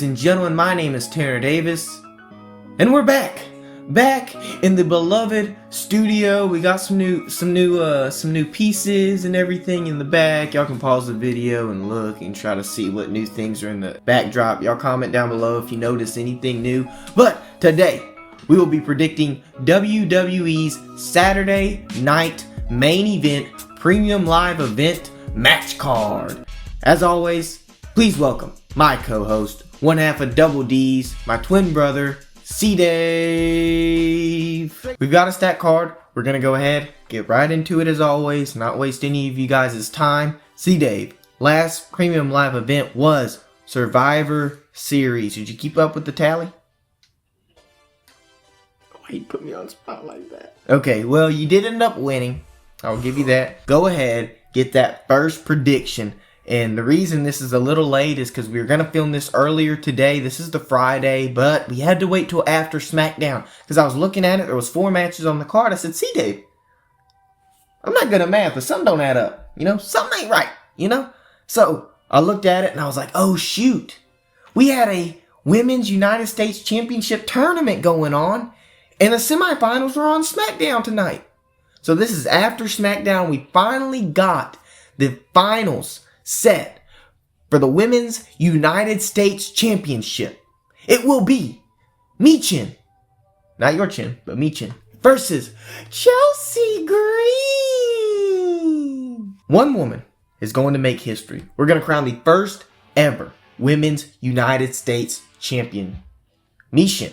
Ladies and gentlemen, my name is Tanner Davis, and we're back in the beloved studio. We got some new pieces and everything in the back. Y'all can pause the video and look and try to see what new things are in the backdrop. Y'all comment down below if you notice anything new. But today we will be predicting WWE's Saturday night main event, premium live event match card. As always, please welcome my co-host, one half of Double D's, my twin brother, C-Dave. We've got a stat card. We're going to go ahead, get right into it as always, not waste any of you guys' time. C-Dave, last premium live event was Survivor Series. Did you keep up with the tally? Why you put me on the spot like that? Okay, well, you did end up winning. I'll give you that. Go ahead, get that first prediction. And the reason this is a little late is because we were going to film this earlier today. This is the Friday, but we had to wait till after SmackDown. Because I was looking at it, there was 4 matches on the card. I said, see, Dave, I'm not good at math, but something don't add up. You know, something ain't right, you know? So I looked at it and I was like, oh, shoot. We had a Women's United States Championship tournament going on. And the semifinals were on SmackDown tonight. So this is after SmackDown. We finally got the finals set for the Women's United States Championship. It will be Michin, not your chin, but Michin, versus Chelsea Green. One woman is going to make history. We're going to crown the first ever Women's United States Champion. Michin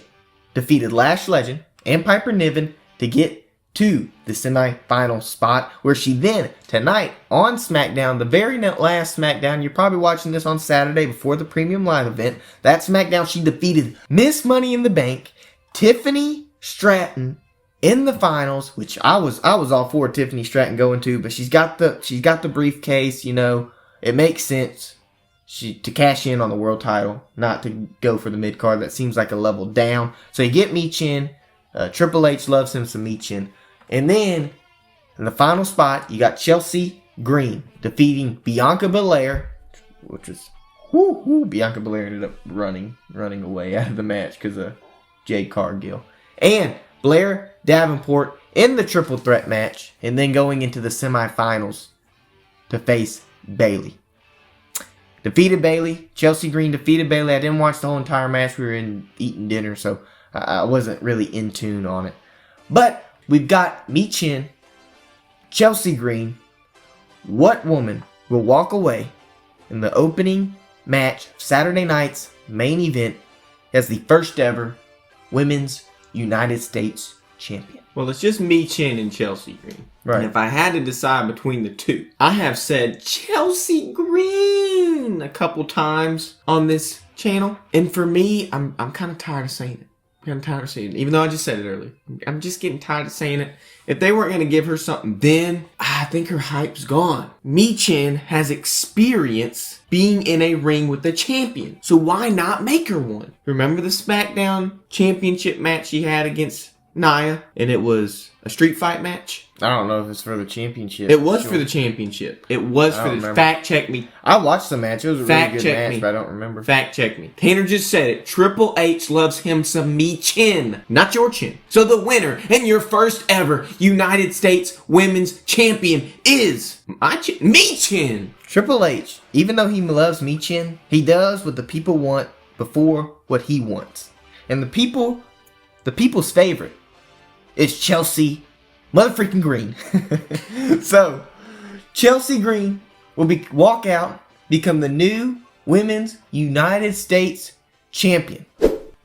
defeated Lash Legend and Piper Niven to get to the semi-final spot, where she then, tonight on SmackDown, the very last SmackDown, you're probably watching this on Saturday before the premium live event, that SmackDown, she defeated Miss Money in the Bank, Tiffany Stratton, in the finals, which I was all for Tiffany Stratton going to, but she's got the briefcase, you know, it makes sense to cash in on the world title, not to go for the mid-card. That seems like a level down. So you get Michin. Triple H loves him some Michin. And then, in the final spot, you got Chelsea Green defeating Bianca Belair, which is, Bianca Belair ended up running away out of the match because of Jade Cargill. And Blair Davenport in the triple threat match, and then going into the semifinals to face Bayley. Defeated Bayley. Chelsea Green defeated Bayley. I didn't watch the whole entire match. We were eating dinner, so I wasn't really in tune on it. But we've got Michin, Chelsea Green. What woman will walk away in the opening match of Saturday night's main event as the first ever Women's United States Champion? Well, it's just Michin and Chelsea Green. Right. And if I had to decide between the two, I have said Chelsea Green a couple times on this channel. And for me, I'm kind of tired of saying it. I'm tired of saying it. Even though I just said it earlier. I'm just getting tired of saying it. If they weren't going to give her something then, I think her hype's gone. Michin has experience being in a ring with the champion. So why not make her one? Remember the SmackDown championship match she had against Nia? And it was a street fight match? I don't know if it's for the championship. It was for the championship. It was for the... Fact check me. I watched the match. It was a really good match, but I don't remember. Fact check me. Tanner just said it. Triple H loves him some Michin, not your chin. So the winner and your first ever United States Women's Champion is Michin. Triple H, even though he loves Michin, he does what the people want before what he wants. And the people's favorite is Chelsea motherfucking Green. So, Chelsea Green will walk out, become the new Women's United States Champion.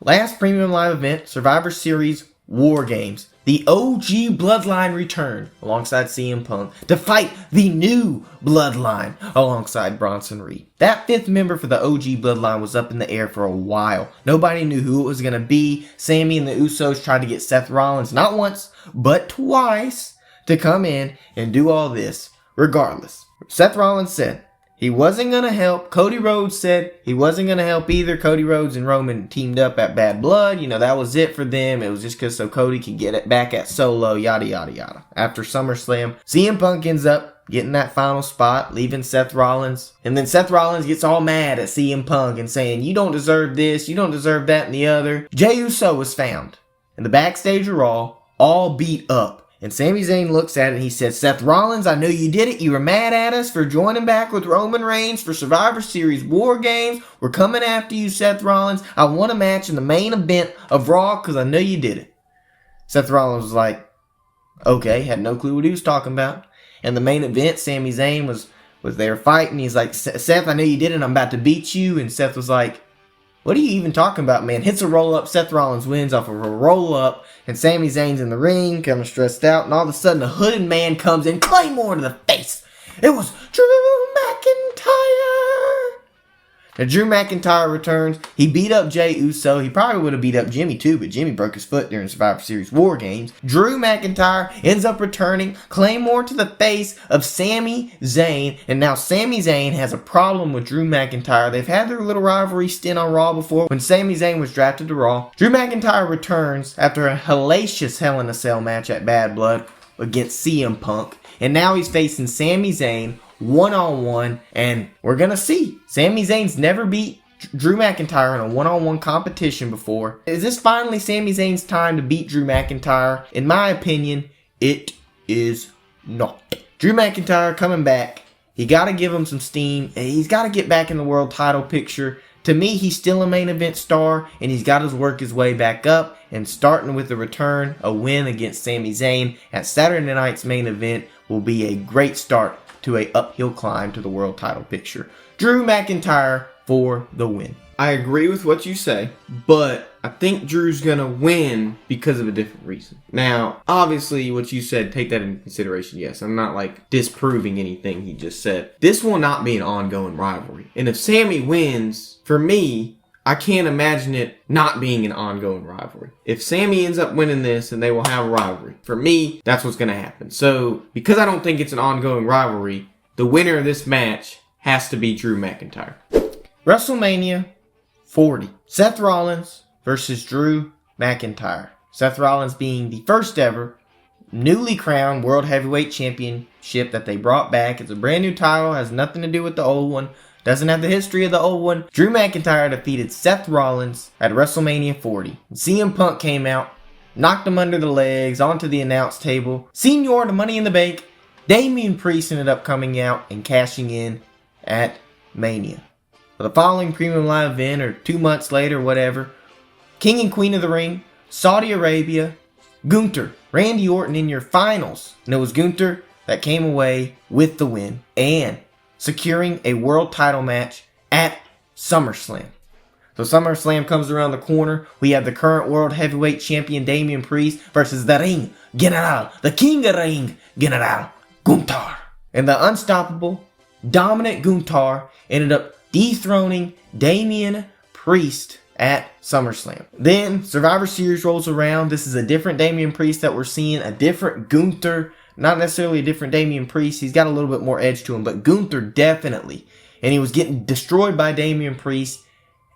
Last premium live event, Survivor Series War Games. The OG Bloodline return alongside CM Punk to fight the new Bloodline alongside Bronson Reed. That 5th member for the OG Bloodline was up in the air for a while. Nobody knew who it was going to be. Sami and the Usos tried to get Seth Rollins not once, but twice to come in and do all this. Regardless, Seth Rollins said he wasn't going to help. Cody Rhodes said he wasn't going to help either. Cody Rhodes and Roman teamed up at Bad Blood. You know, that was it for them. It was just because so Cody could get it back at Solo, yada, yada, yada. After SummerSlam, CM Punk ends up getting that final spot, leaving Seth Rollins. And then Seth Rollins gets all mad at CM Punk and saying, you don't deserve this, you don't deserve that and the other. Jey Uso was found in the backstage of Raw, all beat up. And Sami Zayn looks at it and he says, Seth Rollins, I know you did it. You were mad at us for joining back with Roman Reigns for Survivor Series War Games. We're coming after you, Seth Rollins. I want a match in the main event of Raw because I know you did it. Seth Rollins was like, okay, had no clue what he was talking about. And the main event, Sami Zayn was there fighting. He's like, Seth, I know you did it. I'm about to beat you. And Seth was like, what are you even talking about, man? Hits a roll-up. Seth Rollins wins off of a roll-up. And Sami Zayn's in the ring, kind of stressed out. And all of a sudden, a hooded man comes in, Claymore to the face. It was Drew McIntyre. Now, Drew McIntyre returns. He beat up Jey Uso. He probably would have beat up Jimmy too, but Jimmy broke his foot during Survivor Series War Games. Drew McIntyre ends up returning. Claymore to the face of Sami Zayn. And now Sami Zayn has a problem with Drew McIntyre. They've had their little rivalry stint on Raw before when Sami Zayn was drafted to Raw. Drew McIntyre returns after a hellacious Hell in a Cell match at Bad Blood against CM Punk. And now he's facing Sami Zayn one-on-one, and we're gonna see. Sami Zayn's never beat Drew McIntyre in a one-on-one competition before. Is this finally Sami Zayn's time to beat Drew McIntyre? In my opinion, it is not. Drew McIntyre coming back. You gotta give him some steam. He's gotta get back in the world title picture. To me, he's still a main event star, and he's got to work his way back up. And starting with the return, a win against Sami Zayn at Saturday night's main event will be a great start to a uphill climb to the world title picture. Drew McIntyre for the win. I agree with what you say, but I think Drew's gonna win because of a different reason. Now, obviously, what you said, take that into consideration. Yes, I'm not like disproving anything he just said. This will not be an ongoing rivalry. And if Sami wins, for me, I can't imagine it not being an ongoing rivalry. If Sami ends up winning this, then they will have a rivalry. For me, that's what's going to happen. So, because I don't think it's an ongoing rivalry, the winner of this match has to be Drew McIntyre. WrestleMania 40. Seth Rollins versus Drew McIntyre. Seth Rollins being the first ever newly crowned World Heavyweight Championship that they brought back. It's a brand new title, has nothing to do with the old one. Doesn't have the history of the old one. Drew McIntyre defeated Seth Rollins at WrestleMania 40. CM Punk came out, knocked him under the legs, onto the announce table. Senior to Money in the Bank, Damian Priest ended up coming out and cashing in at Mania. For the following Premium Live event, or 2 months later, whatever, King and Queen of the Ring, Saudi Arabia, Gunther, Randy Orton in your finals. And it was Gunther that came away with the win and securing a world title match at SummerSlam. So SummerSlam comes around the corner. We have the current world heavyweight champion Damian Priest versus the Ring General, the King of Ring General, Gunther. And the unstoppable, dominant Gunther ended up dethroning Damian Priest at SummerSlam. Then Survivor Series rolls around. This is a different Damian Priest that we're seeing, a different Gunther. Not necessarily a different Damian Priest. He's got a little bit more edge to him, but Gunther definitely. And he was getting destroyed by Damian Priest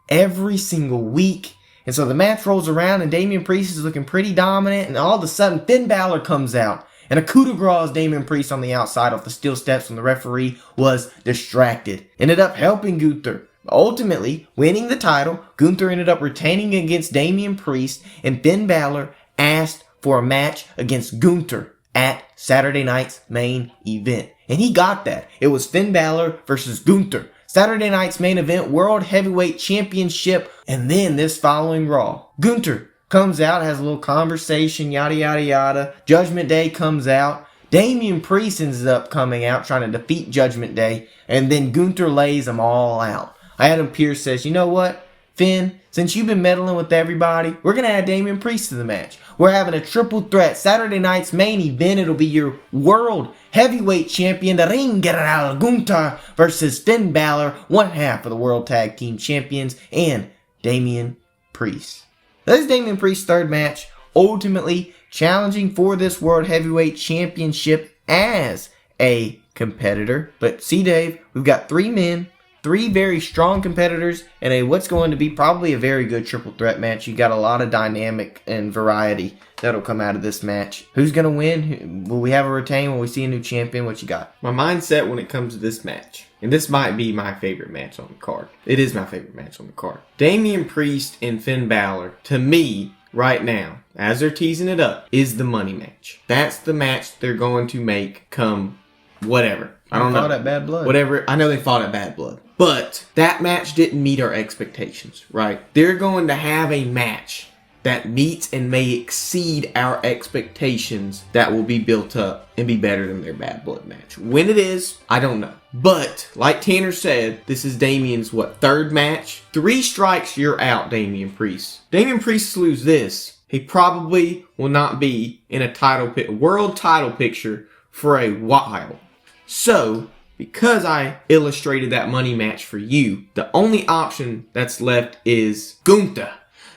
every single week. And so the match rolls around and Damian Priest is looking pretty dominant. And all of a sudden, Finn Balor comes out. And a coup de grace Damian Priest on the outside off the steel steps when the referee was distracted. Ended up helping Gunther. Ultimately, winning the title, Gunther ended up retaining against Damian Priest. And Finn Balor asked for a match against Gunther at Saturday night's main event. And he got that. It was Finn Balor versus Gunther. Saturday night's main event, World Heavyweight Championship. And then this following Raw, Gunther comes out, has a little conversation, yada, yada, yada. Judgment Day comes out. Damian Priest ends up coming out, trying to defeat Judgment Day. And then Gunther lays them all out. Adam Pearce says, you know what, Finn, since you've been meddling with everybody, we're going to add Damian Priest to the match. We're having a triple threat. Saturday night's main event, it'll be your World Heavyweight Champion, the Ring General Gunther versus Finn Balor, one half of the World Tag Team Champions, and Damian Priest. This is Damian Priest's third match, ultimately challenging for this World Heavyweight Championship as a competitor. But see, Dave, we've got three men, three very strong competitors, and what's going to be probably a very good triple threat match. You got a lot of dynamic and variety that'll come out of this match. Who's going to win? Will we have a retain? Will we see a new champion? What you got? My mindset when it comes to this match, and this might be my favorite match on the card. It is my favorite match on the card. Damian Priest and Finn Balor, to me, right now, as they're teasing it up, is the money match. That's the match they're going to make come whatever. I don't know. Fought at Bad Blood. Whatever. I know they fought at Bad Blood. But that match didn't meet our expectations, right? They're going to have a match that meets and may exceed our expectations that will be built up and be better than their Bad Blood match. When it is, I don't know. But, like Tanner said, this is Damian's, third match? 3 strikes, you're out, Damian Priest. Damian Priest lose this, he probably will not be in a world title picture for a while. So, because I illustrated that money match for you, the only option that's left is Gunther.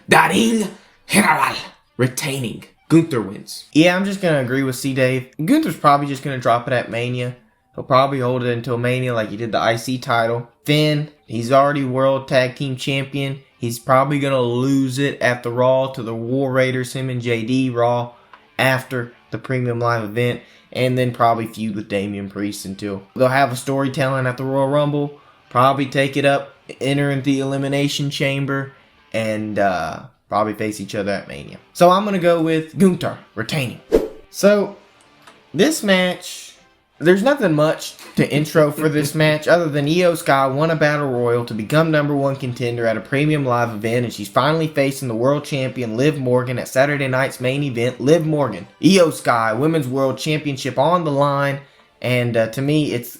Der Ring General retaining. Gunther wins. Yeah, I'm just going to agree with C-Dave. Gunther's probably just going to drop it at Mania. He'll probably hold it until Mania like he did the IC title. Finn, he's already World Tag Team Champion. He's probably going to lose it at the Raw to the War Raiders, him and JD Raw after the Premium Live event. And then probably feud with Damian Priest until they'll have a storytelling at the Royal Rumble. Probably take it up, enter in the Elimination Chamber, and probably face each other at Mania. So I'm going to go with Gunther retaining. So this match, there's nothing much to intro for this match other than Io Sky won a Battle Royal to become #1 contender at a Premium Live event, and she's finally facing the world champion Liv Morgan at Saturday night's main event. Liv Morgan, Io Sky, Women's World Championship on the line, and to me, it's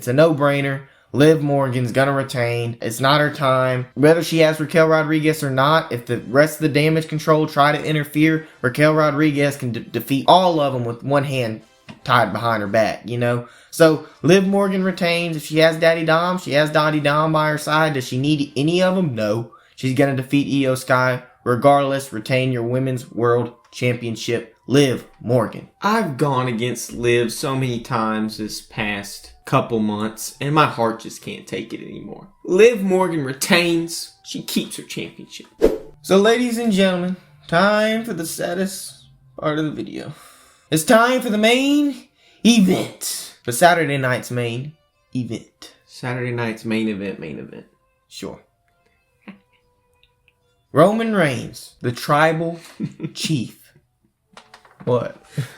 a no-brainer. Liv Morgan's gonna retain. It's not her time. Whether she has Raquel Rodriguez or not, if the rest of the Damage Control try to interfere, Raquel Rodriguez can defeat all of them with one hand tied behind her back, you know? So, Liv Morgan retains. If she has Daddy Dom, she has Daddy Dom by her side. Does she need any of them? No. She's going to defeat Io Sky. Regardless, retain your Women's World Championship, Liv Morgan. I've gone against Liv so many times this past couple months, and my heart just can't take it anymore. Liv Morgan retains. She keeps her championship. So, ladies and gentlemen, time for the saddest part of the video. It's time for the main event. For Saturday night's main event. Saturday night's main event. Sure. Roman Reigns, the tribal chief. What?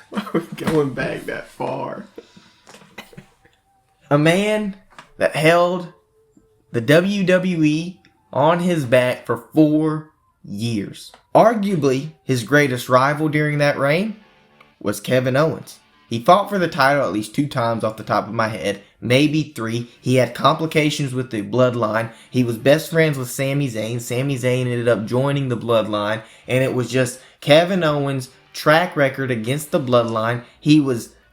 Why are we going back that far? A man that held the WWE on his back for 4 years. Arguably, his greatest rival during that reign was Kevin Owens. He fought for the title at least 2 times off the top of my head, maybe 3. He had complications with the bloodline. He was best friends with Sami Zayn. Sami Zayn ended up joining the bloodline, and it was just Kevin Owens' track record against the bloodline. He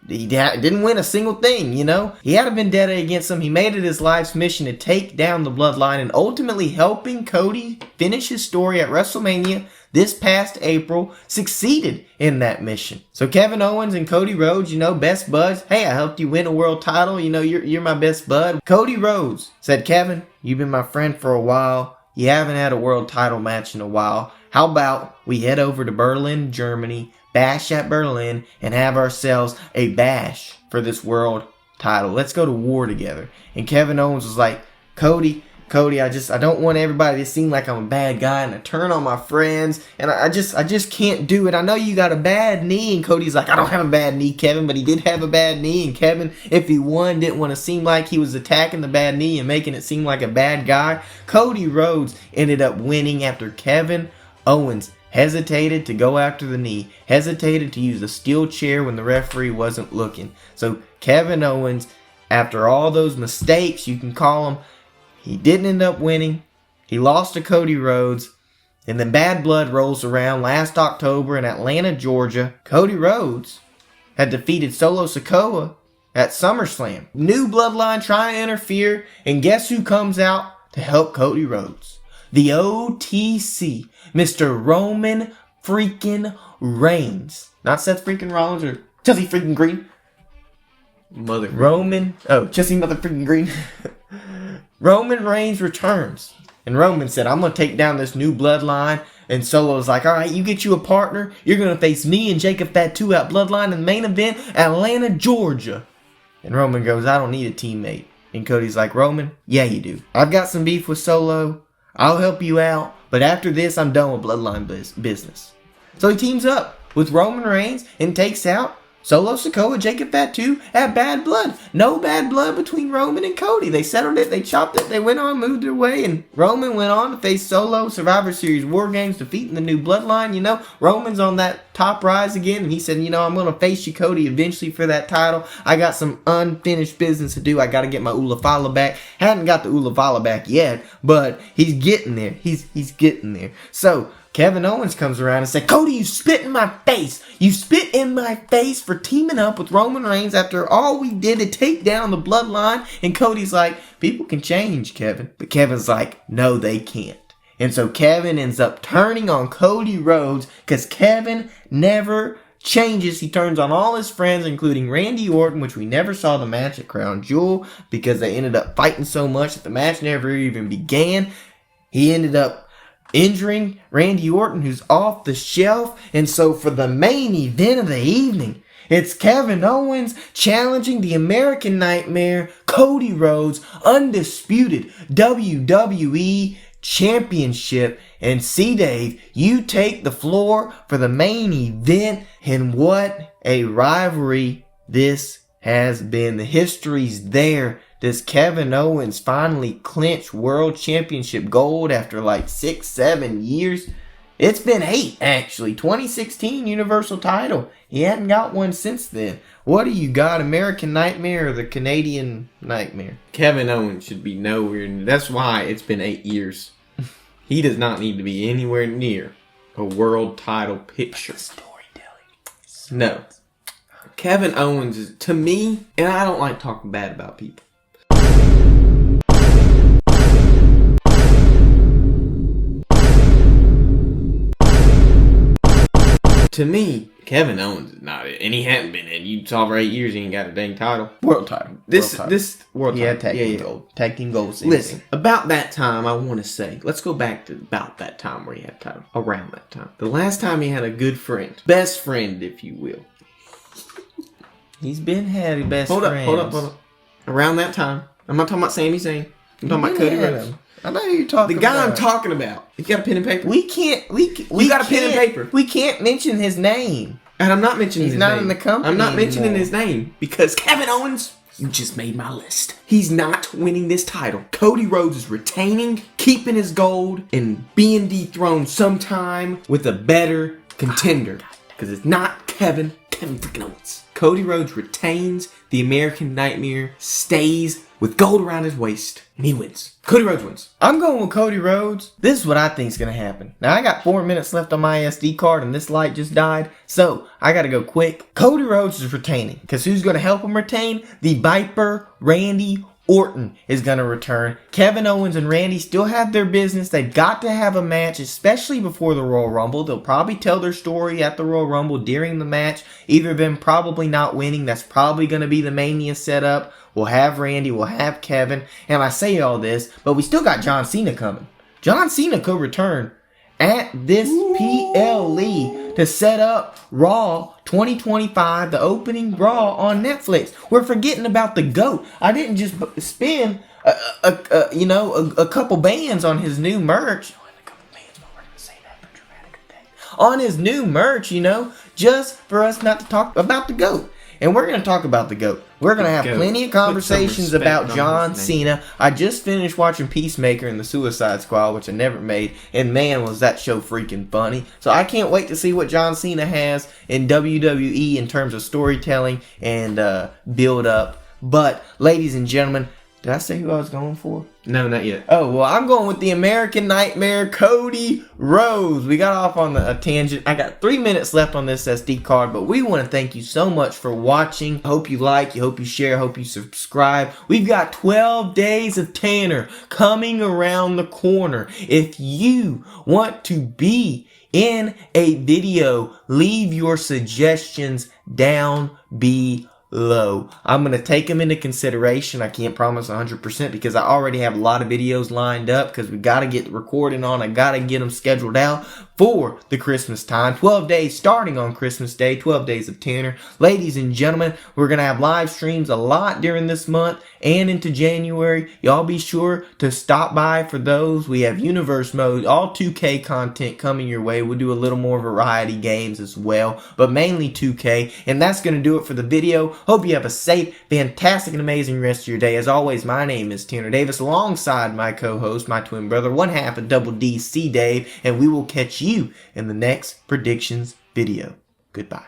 didn't win a single thing, you know? He had a vendetta against him. He made it his life's mission to take down the bloodline and ultimately helping Cody finish his story at WrestleMania this past April, succeeded in that mission. So Kevin Owens and Cody Rhodes, you know, best buds. Hey, I helped you win a world title. You know, you're my best bud. Cody Rhodes said, Kevin, you've been my friend for a while. You haven't had a world title match in a while. How about we head over to Berlin, Germany, bash at Berlin, and have ourselves a bash for this world title. Let's go to war together. And Kevin Owens was like, Cody, I don't want everybody to seem like I'm a bad guy and I turn on my friends, and I just can't do it. I know you got a bad knee. And Cody's like, I don't have a bad knee, Kevin, but he did have a bad knee. And Kevin, if he won, didn't want to seem like he was attacking the bad knee and making it seem like a bad guy. Cody Rhodes ended up winning after Kevin Owens hesitated to go after the knee, hesitated to use the steel chair when the referee wasn't looking. So Kevin Owens, after all those mistakes, you can call them, he didn't end up winning. He lost to Cody Rhodes. And then Bad Blood rolls around last October in Atlanta, Georgia. Cody Rhodes had defeated Solo Sikoa at SummerSlam. New bloodline trying to interfere. And guess who comes out to help Cody Rhodes? The OTC, Mr. Roman freaking Reigns. Not Seth freaking Rollins or Chelsea freaking Green. Chelsea mother freaking Green. Roman Reigns returns. And Roman said, I'm going to take down this new bloodline. And Solo's like, all right, you get you a partner. You're going to face me and Jacob Fatu at Bloodline in the main event, Atlanta, Georgia. And Roman goes, I don't need a teammate. And Cody's like, Roman, yeah, you do. I've got some beef with Solo. I'll help you out. But after this, I'm done with Bloodline business. So he teams up with Roman Reigns and takes out Solo Sikoa, Jacob Fatu at Bad Blood. No bad blood between Roman and Cody. They settled it. They chopped it. They went on, moved their way. And Roman went on to face Solo, Survivor Series War Games, defeating the new Bloodline. You know, Roman's on that top rise again. And he said, you know, I'm going to face you, Cody, eventually for that title. I got some unfinished business to do. I got to get my Ulafala back. Hadn't got the Ulafala back yet, but he's getting there. He's getting there. So Kevin Owens comes around and said, Cody, you spit in my face. You spit in my face for teaming up with Roman Reigns after all we did to take down the Bloodline. And Cody's like, people can change, Kevin. But Kevin's like, no, they can't. And so Kevin ends up turning on Cody Rhodes because Kevin never changes. He turns on all his friends, including Randy Orton, which we never saw the match at Crown Jewel because they ended up fighting so much that the match never even began. He ended up injuring Randy Orton, who's off the shelf. And so for the main event of the evening, it's Kevin Owens challenging the American Nightmare, Cody Rhodes, undisputed WWE Championship. And C-Dave, you take the floor for the main event. And what a rivalry this has been. The history's there. Does Kevin Owens finally clinch World Championship gold after like 6-7 years? It's been 8, actually. 2016 Universal title. He hadn't got one since then. What do you got, American Nightmare or the Canadian Nightmare? Kevin Owens should be nowhere near. That's why it's been 8 years. He does not need to be anywhere near a world title picture. Storytelling. No. Kevin Owens is, to me, and I don't like talking bad about people. To me, Kevin Owens is not it, and he hadn't been in. You saw for 8 years, he ain't got a dang title. World title. This world Yeah, title. tag team gold. Tag team gold. Same Listen, thing. about that time, I want to say, let's go back to about that time where he had a title. Around that time. The last time he had a good friend. Best friend, if you will. He's been had best Hold friends. up. Around that time. I'm not talking about Sami Zayn. I'm talking about Cody Rhodes. I know who you're talking The guy about. I'm talking about. You got a pen and paper? We can't. You got a pen and paper. We can't mention his name. And I'm not mentioning He's his not name. in the company I'm not mentioning anymore. his name because Kevin Owens, you just made my list. He's not winning this title. Cody Rhodes is retaining, keeping his gold, and being dethroned sometime with a better contender. Because it's not Kevin freaking Owens. Cody Rhodes retains, the American Nightmare stays with gold around his waist, and he wins. Cody Rhodes wins. I'm going with Cody Rhodes. This is what I think is going to happen. Now, I got 4 minutes left on my SD card, and this light just died, so I got to go quick. Cody Rhodes is retaining, because who's going to help him retain? The Viper, Randy Orton is going to return. Kevin Owens and Randy still have their business. They've got to have a match, especially before the Royal Rumble. They'll probably tell their story at the Royal Rumble during the match. Either of them probably not winning. That's probably going to be the Mania setup. We'll have Randy. We'll have Kevin. And I say all this, but we still got John Cena coming. John Cena could return at this PLE to set up Raw 2025, the opening Raw on Netflix. We're forgetting about the GOAT. I didn't just spend a couple bands on his new merch. On his new merch, just for us not to talk about the GOAT. And we're going to talk about the GOAT. We're going to have plenty of conversations about John Cena. I just finished watching Peacemaker and the Suicide Squad, which I never made. And man, was that show freaking funny. So I can't wait to see what John Cena has in WWE in terms of storytelling and build up. But, ladies and gentlemen, did I say who I was going for? No, not yet. Oh, well, I'm going with the American Nightmare, Cody Rhodes. We got off on a tangent. I got 3 minutes left on this SD card, but we want to thank you so much for watching. I hope you like, I hope you share, I hope you subscribe. We've got 12 days of Tanner coming around the corner. If you want to be in a video, leave your suggestions down below. low. I'm going to take them into consideration. I can't promise 100% because I already have a lot of videos lined up because we got to get the recording on. I got to get them scheduled out for the Christmas time. 12 days starting on Christmas Day, 12 days of tenor. Ladies and gentlemen, we're going to have live streams a lot during this month and into January. Y'all be sure to stop by for those. We have Universe Mode, all 2K content coming your way. We'll do a little more variety games as well, but mainly 2K. And that's going to do it for the video. Hope you have a safe, fantastic, and amazing rest of your day. As always, my name is Tanner Davis, alongside my co-host, my twin brother, one half of Double DC Dave, and we will catch you in the next predictions video. Goodbye.